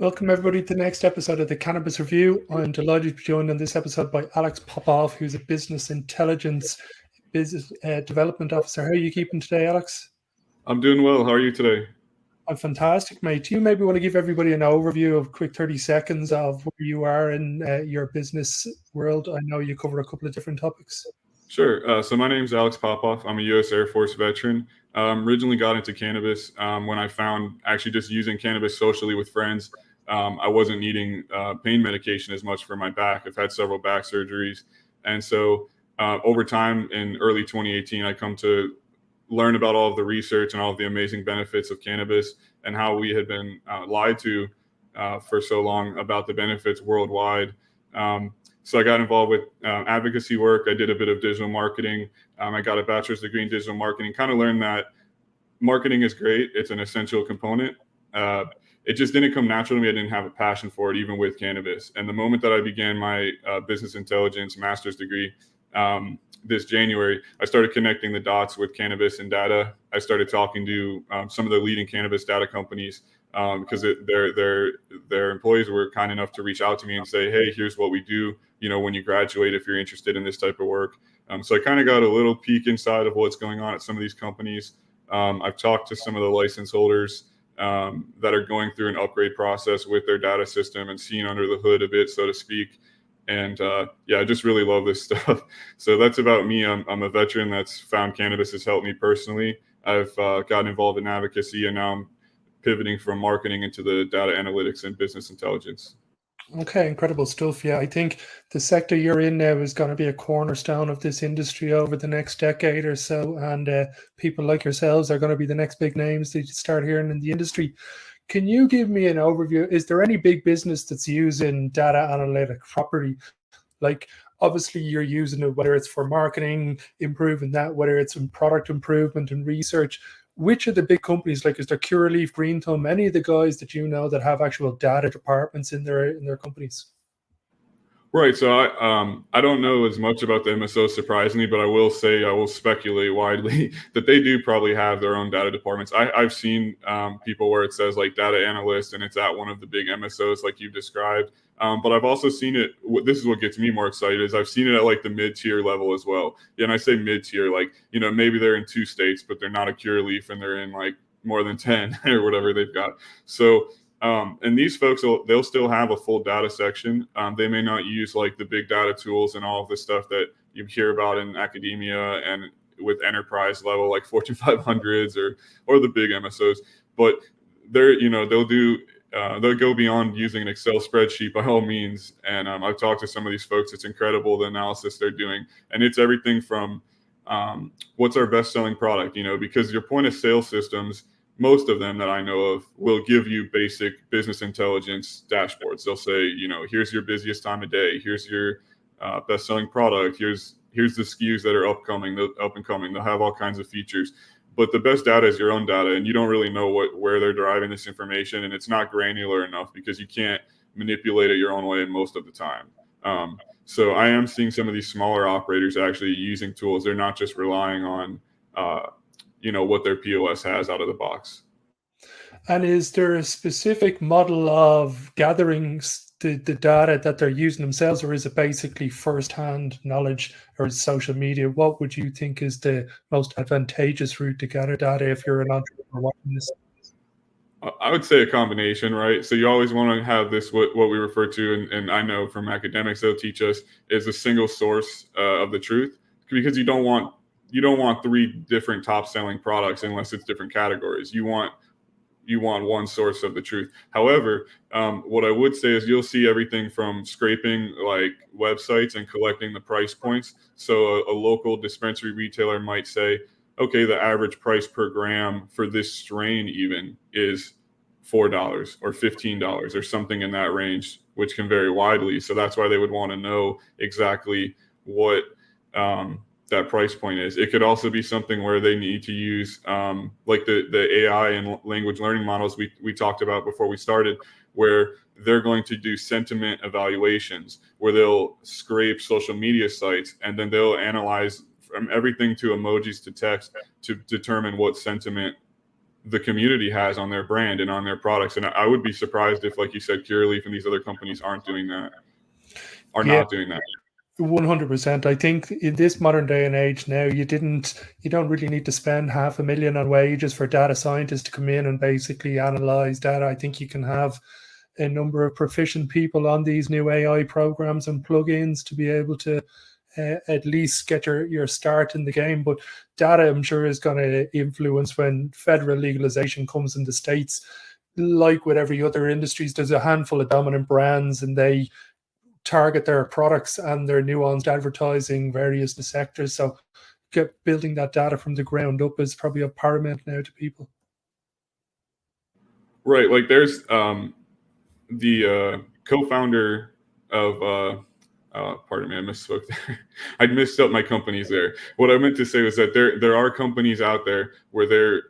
Welcome everybody to the next episode of the Cannabis Review. I'm delighted to be joined on this episode by Alex Popoff, who's a business intelligence business development officer. How are you keeping today, Alex? I'm doing well. How are you today? I'm fantastic, mate. Do you maybe want to give everybody an overview of quick 30 seconds of where you are in your business world? I know you cover a couple of different topics. Sure. So my name is Alex Popoff. I'm a U.S. Air Force veteran. Originally got into cannabis when I found actually just using cannabis socially with friends. I wasn't needing pain medication as much for my back. I've had several back surgeries. And so over time in early 2018, I come to learn about all of the research and all of the amazing benefits of cannabis and how we had been lied to for so long about the benefits worldwide. So I got involved with advocacy work. I did a bit of digital marketing. I got a bachelor's degree in digital marketing, kind of learned that marketing is great. It's an essential component. It just didn't come natural to me. I didn't have a passion for it, even with cannabis. And the moment that I began my business intelligence master's degree this January, I started connecting the dots with cannabis and data. I started talking to some of the leading cannabis data companies because their employees were kind enough to reach out to me and say, hey, here's what we do, when you graduate, if you're interested in this type of work. So I kind of got a little peek inside of what's going on at some of these companies. I've talked to some of the license holders that are going through an upgrade process with their data system and seen under the hood a bit, so to speak. And I just really love this stuff. So that's about me. I'm a veteran that's found cannabis has helped me personally. I've gotten involved in advocacy, and now I'm pivoting from marketing into the data analytics and business intelligence. Okay, incredible stuff. Yeah, I think the sector you're in now is going to be a cornerstone of this industry over the next decade or so. And people like yourselves are going to be the next big names that you start hearing in the industry. Can you give me an overview? Is there any big business that's using data analytic property? Like, obviously you're using it, whether it's for marketing, improving that, whether it's in product improvement and research. Which of the big companies, like is there Curaleaf, Green Thumb, any of the guys that you know that have actual data departments in their companies? Right. So I don't know as much about the MSO, surprisingly, but I will speculate widely that they do probably have their own data departments. I've seen people where it says like data analyst and it's at one of the big MSOs like you've described. But I've also seen it. This is what gets me more excited is I've seen it at like the mid-tier level as well. Yeah, and I say mid-tier, like, maybe they're in 2 states, but they're not a Curaleaf and they're in like more than 10 or whatever they've got. So and these folks, they'll still have a full data section. They may not use like the big data tools and all of the stuff that you hear about in academia and with enterprise level, like Fortune 500s or the big MSOs. But they'll go beyond using an Excel spreadsheet by all means. And I've talked to some of these folks. It's incredible the analysis they're doing, and it's everything from what's our best selling product, because your point of sale systems, most of them that I know of, will give you basic business intelligence dashboards. They'll say, here's your busiest time of day. Here's your best-selling product. Here's the SKUs that are up and coming. They'll have all kinds of features. But the best data is your own data, and you don't really know where they're deriving this information, and it's not granular enough because you can't manipulate it your own way most of the time. So I am seeing some of these smaller operators actually using tools. They're not just relying on what their POS has out of the box. And is there a specific model of gathering the data that they're using themselves, or is it basically first-hand knowledge or social media? What would you think is the most advantageous route to gather data if you're an entrepreneur watching this? I would say a combination, right? So you always want to have this, what we refer to, and I know from academics they'll teach us, is a single source of the truth, because you don't want 3 different top selling products unless it's different categories. You want one source of the truth. However, what I would say is you'll see everything from scraping like websites and collecting the price points. So a local dispensary retailer might say, okay, the average price per gram for this strain even is $4 or $15 or something in that range, which can vary widely. So that's why they would want to know exactly what that price point is. It could also be something where they need to use like the AI and language learning models we talked about before we started, where they're going to do sentiment evaluations, where they'll scrape social media sites and then they'll analyze from everything to emojis to text to determine what sentiment the community has on their brand and on their products. And I would be surprised if, like you said, Curaleaf and these other companies aren't doing that, are Yeah, not doing that. 100%. I think in this modern day and age now, you don't really need to spend $500,000 on wages for data scientists to come in and basically analyze data. I think you can have a number of proficient people on these new AI programs and plugins to be able to at least get your start in the game. But data, I'm sure, is going to influence when federal legalization comes in the States. Like with every other industries, there's a handful of dominant brands, and they target their products and their nuanced advertising various sectors. So building that data from the ground up is probably of paramount now to people. Right. Like there's the co-founder of pardon me, I misspoke there. I mixed up my companies there. What I meant to say was that there are companies out there where they're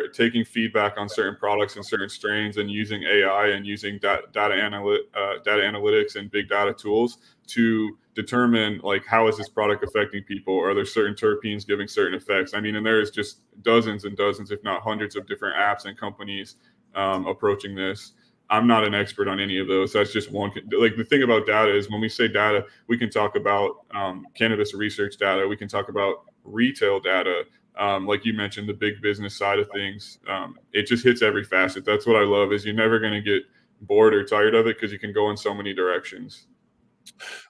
taking feedback on certain products and certain strains and using AI and using data analytics and big data tools to determine like how is this product affecting people? Are there certain terpenes giving certain effects? I mean, and there is just dozens and dozens, if not hundreds, of different apps and companies approaching this. I'm not an expert on any of those. That's just one. Like the thing about data is when we say data, we can talk about cannabis research data. We can talk about retail data. Like you mentioned, the big business side of things. It just hits every facet. That's what I love is you're never going to get bored or tired of it because you can go in so many directions.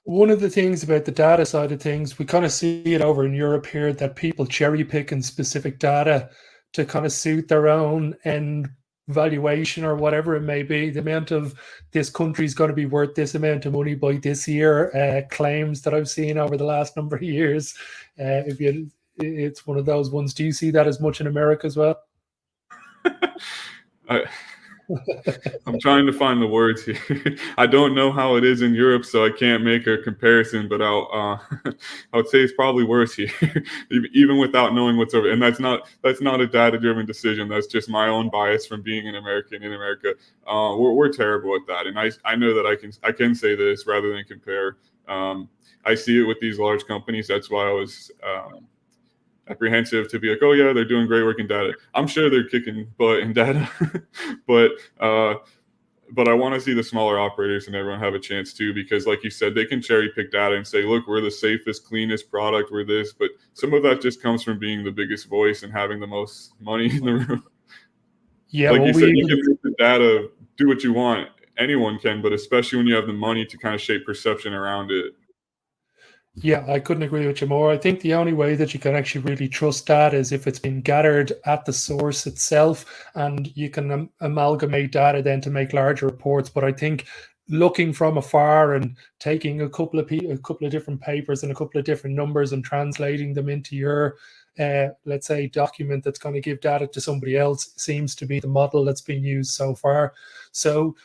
One of the things about the data side of things, we kind of see it over in Europe here, that people cherry pick in specific data to kind of suit their own end valuation or whatever it may be. The amount of this country is going to be worth this amount of money by this year, claims that I've seen over the last number of years. It's one of those ones. Do you see that as much in America as well? I'm trying to find the words here. I don't know how it is in Europe, so I can't make a comparison. But I would say it's probably worse here, even without knowing what's over. And that's not a data-driven decision. That's just my own bias from being an American in America. We're terrible at that, and I know that I can say this rather than compare. I see it with these large companies. That's why I was apprehensive to be like, oh yeah, they're doing great work in data. I'm sure they're kicking butt in data, but I want to see the smaller operators and everyone have a chance too, because like you said, they can cherry pick data and say, look, we're the safest, cleanest product, we're this, but some of that just comes from being the biggest voice and having the most money in the room. Yeah, like you said, you can make the data do what you want. Anyone can, but especially when you have the money to kind of shape perception around it. Yeah, I couldn't agree with you more. I think the only way that you can actually really trust data is if it's been gathered at the source itself, and you can amalgamate data then to make larger reports. But I think looking from afar and taking a couple of different papers and a couple of different numbers and translating them into your let's say document that's going to give data to somebody else seems to be the model that's been used so far. So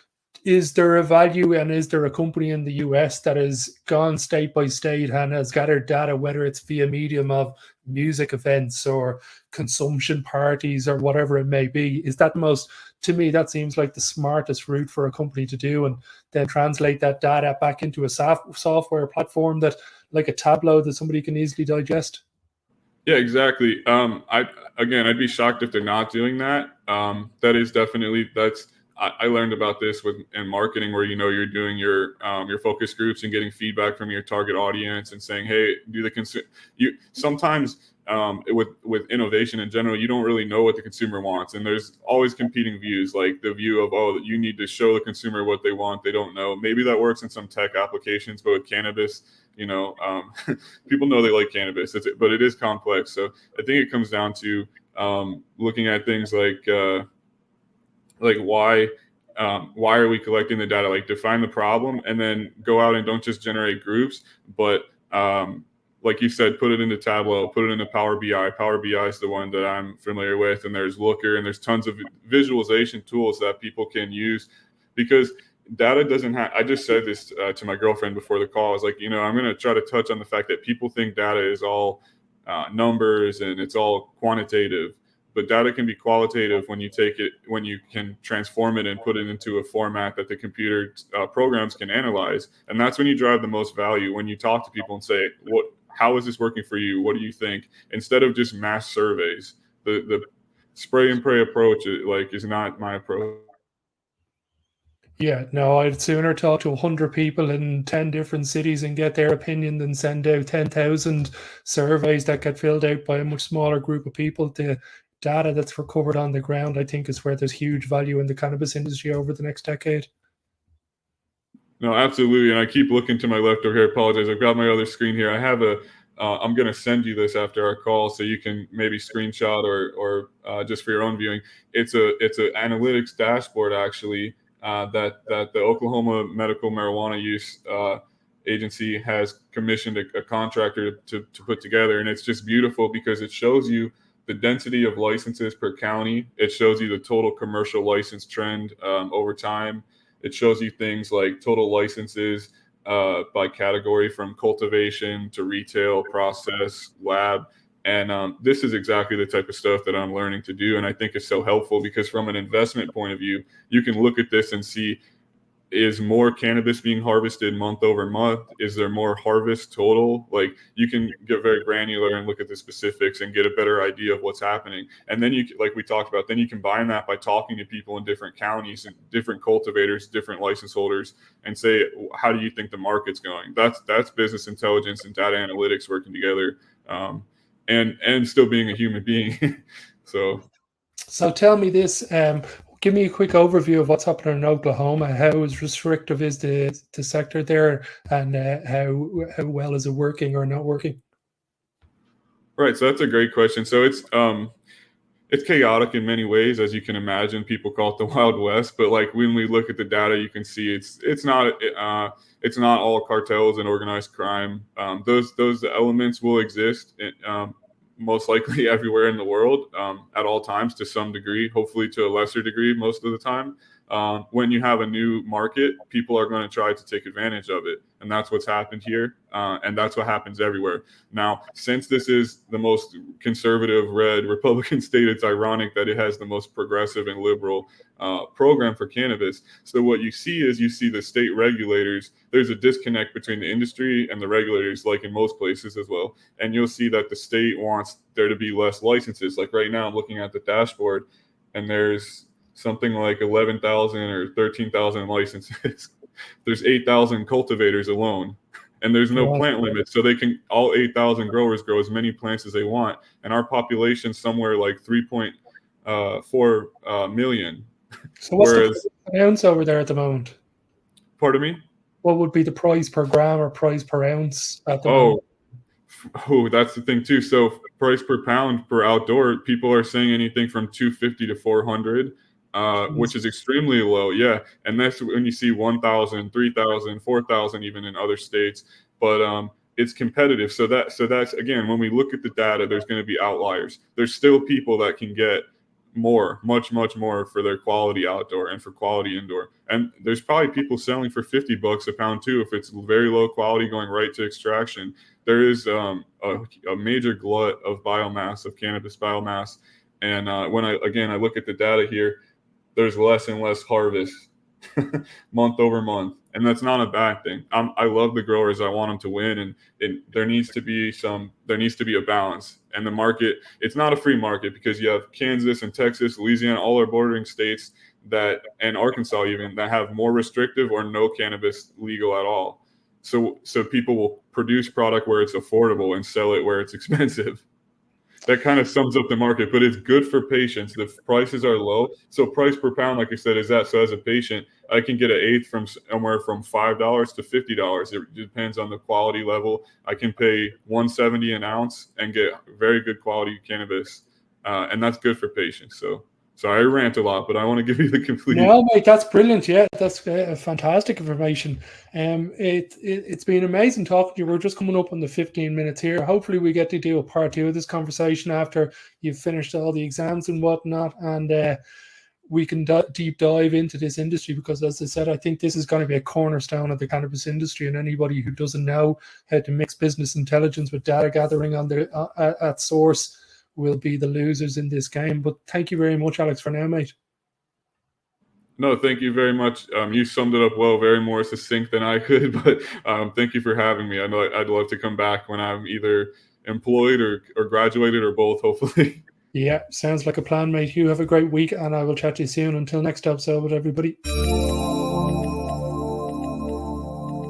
is there a value, and is there a company in the US that has gone state by state and has gathered data, whether it's via medium of music events or consumption parties or whatever it may be? Is that the most, to me, that seems like the smartest route for a company to do, and then translate that data back into a software platform that, like a Tableau, that somebody can easily digest? Yeah, exactly. I'd be shocked if they're not doing that. That is definitely I learned about this in marketing, where you're doing your focus groups and getting feedback from your target audience and saying, hey, sometimes with innovation in general, you don't really know what the consumer wants, and there's always competing views, like the view of, oh, you need to show the consumer what they want. They don't know. Maybe that works in some tech applications, but with cannabis, people know they like cannabis, but it is complex. So I think it comes down to looking at things like why are we collecting the data? Like, define the problem, and then go out and don't just generate groups, but like you said, put it into Tableau, put it into Power BI. Power BI is the one that I'm familiar with, and there's Looker, and there's tons of visualization tools that people can use, because data doesn't have. I just said this to my girlfriend before the call. I was like, I'm going to try to touch on the fact that people think data is all numbers and it's all quantitative. But data can be qualitative when you can transform it and put it into a format that the computer programs can analyze. And that's when you drive the most value, when you talk to people and say, how is this working for you? What do you think? Instead of just mass surveys. The spray and pray approach is not my approach. Yeah, no, I'd sooner talk to 100 people in 10 different cities and get their opinion than send out 10,000 surveys that get filled out by a much smaller group of people. The data that's recovered on the ground, I think, is where there's huge value in the cannabis industry over the next decade. No, absolutely. And I keep looking to my left over here. I apologize. I've got my other screen here. I have I'm going to send you this after our call so you can maybe screenshot or just for your own viewing. It's a analytics dashboard actually that the Oklahoma Medical Marijuana Use Agency has commissioned a contractor to put together, and it's just beautiful because it shows you the density of licenses per county. It shows you the total commercial license trend over time. It shows you things like total licenses by category from cultivation to retail, process, lab. And this is exactly the type of stuff that I'm learning to do. And I think it's so helpful because from an investment point of view, you can look at this and see, is more cannabis being harvested month over month? Is there more harvest total? Like you can get very granular and look at the specifics and get a better idea of what's happening. And then like we talked about, then you combine that by talking to people in different counties and different cultivators, different license holders, and say, how do you think the market's going? That's business intelligence and data analytics working together, and still being a human being. So tell me this. Give me a quick overview of what's happening in Oklahoma. How restrictive is the sector there, and how well is it working or not working? Right, so that's a great question. So it's chaotic in many ways, as you can imagine. People call it the Wild West, but like when we look at the data, you can see it's not all cartels and organized crime. Those elements will exist. Most likely everywhere in the world at all times to some degree, hopefully to a lesser degree most of the time. When you have a new market, people are going to try to take advantage of it. And that's what's happened here. And that's what happens everywhere. Now, since this is the most conservative red Republican state, it's ironic that it has the most progressive and liberal program for cannabis. So what you see is the state regulators. There's a disconnect between the industry and the regulators, like in most places as well. And you'll see that the state wants there to be less licenses. Like right now, I'm looking at the dashboard, and there's something like 11,000 or 13,000 licenses. There's 8,000 cultivators alone, and there's no plant limit. So all 8,000 growers grow as many plants as they want. And our population's somewhere like 3.4 million. So what's the price per ounce over there at the moment? Pardon me? What would be the price per gram or price per ounce at the moment? Oh, that's the thing too. So price per pound per outdoor, people are saying anything from 250 to 400. Which is extremely low. Yeah. And that's when you see 1,000, 3,000, 4,000 even in other states. But it's competitive. So that's again, when we look at the data, there's going to be outliers. There's still people that can get much more for their quality outdoor and for quality indoor. And there's probably people selling for $50 a pound too, if it's very low quality going right to extraction. There is a major glut of biomass, of cannabis biomass. And when I look at the data here, there's less and less harvest month over month. And that's not a bad thing. I love the growers. I want them to win. And there needs to be a balance. And the market, it's not a free market because you have Kansas and Texas, Louisiana, all our bordering states and Arkansas even, that have more restrictive or no cannabis legal at all. So people will produce product where it's affordable and sell it where it's expensive. That kind of sums up the market, but it's good for patients. The prices are low. So price per pound, like I said, is that. So as a patient, I can get an eighth from somewhere from $5 to $50. It depends on the quality level. I can pay $170 an ounce and get very good quality cannabis. And that's good for patients. So I rant a lot, but I want to give you the complete. No, mate, that's brilliant. Yeah, that's fantastic information. It's been amazing talking to you. We're just coming up on the 15 minutes here. Hopefully we get to do a part 2 of this conversation after you've finished all the exams and whatnot, and we can deep dive into this industry because, as I said, I think this is going to be a cornerstone of the cannabis industry, and anybody who doesn't know how to mix business intelligence with data gathering on at source will be the losers in this game. But thank you very much, Alex, for now, mate. No, thank you very much. You summed it up well, very more succinct than I could, but thank you for having me. I know I'd love to come back when I'm either employed or graduated or both, hopefully. Yeah, sounds like a plan, mate. You have a great week, and I will chat to you soon. Until next episode, everybody.